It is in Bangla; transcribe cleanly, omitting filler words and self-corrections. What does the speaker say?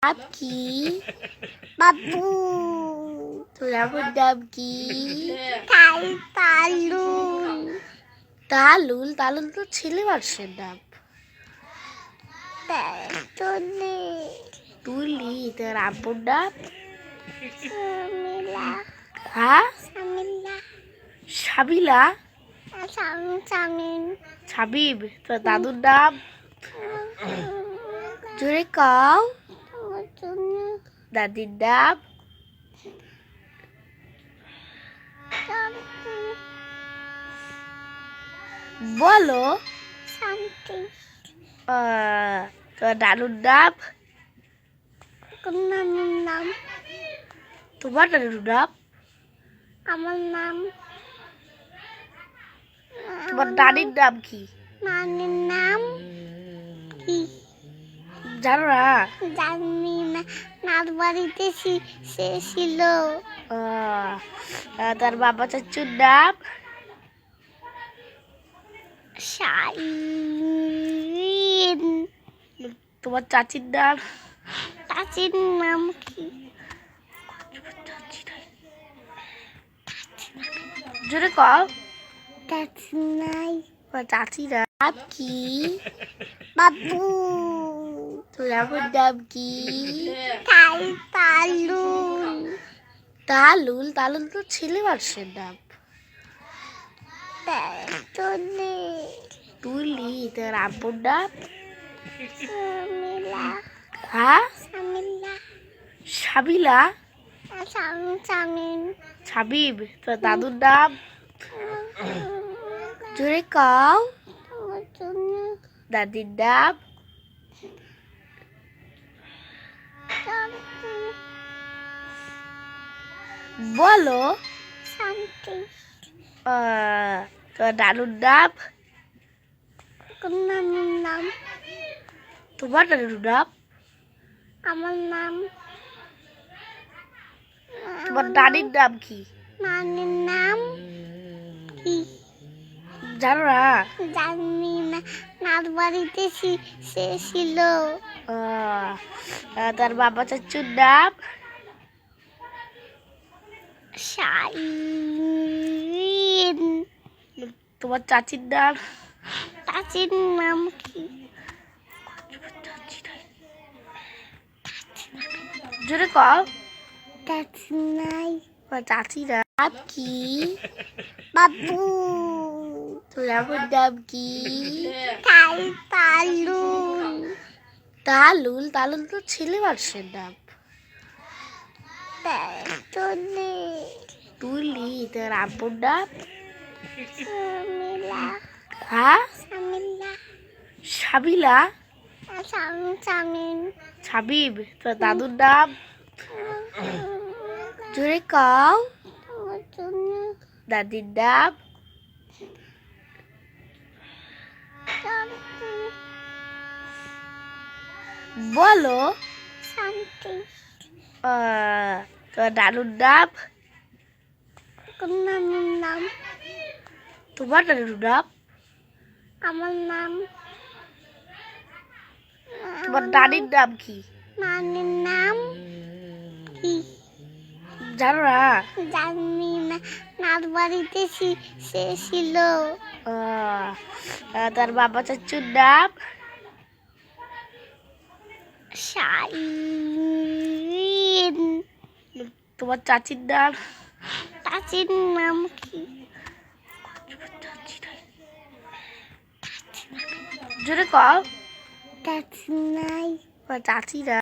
কি বাবু তোর আমার নাম কি? তালুল তালুল তালুল তো ছেলে মানুষের নাম। তুলি তোর আব্বুর নাম? হ্যাঁ সাবিলা সাবিব তোর দাদুর নাম? জোরে কাও দাদির নাম? বলো তোর দাদুর নাম? নাম তোমার দাদুর নাম? আমার নাম তোমার দাদির নাম কি? নানির নাম কি জানো না? জানি না, নার বাড়িতে সে ছিল। তার বাবা চাচুর নাম? শাইন। তোমার চাচির নাম? চাচির নাম কি? জোরে কও। চাচি নাই। চাচি নাম কি? বাবু তোর আমার নাম কি? তালুল তালুল তালুল তো ছেলে মানুষের নাম। তুলি তোর আব্বুর নাম? হ্যাঁ সাবিলা সাবিব তোর দাদুর নাম? জোরে কাও দাদির নাম? বলো তোর দাদুর নাম? নানির নাম তোমার দাদুর নাম? আমার নাম তোমার দাদির নাম কি? নানির নাম কি জানো না? জানি না, নার বাড়িতে সে ছিল। তার বাবা চাচুর নাম? শাইন। তোমার চাচির নাম? চাচির নাম কি? জোরে কও। চাচি নাই। চাচি নাম কি? বাবু তোর আমার নাম কি? তালুল তালুল তালুল তো ছেলে মানুষের নাম। তুলি তোর আব্বুর নাম? হ্যাঁ সাবিলা সাবিব তোর দাদুর নাম? জোরে কাও দাদির নাম? বলো তোর দাদুর নাম? নানির নাম তোমার দাদুর নাম? আমার নাম তোমার দাদির নাম কি? নানির নাম কি জানো না? জানি না, নার বাড়িতে সে ছিল। তার বাবা চাচুর নাম? শাইন। তোমার চাচির নাম? চাচির নাম কি? জোরে কও। চাচি নাই। চাচি নাম?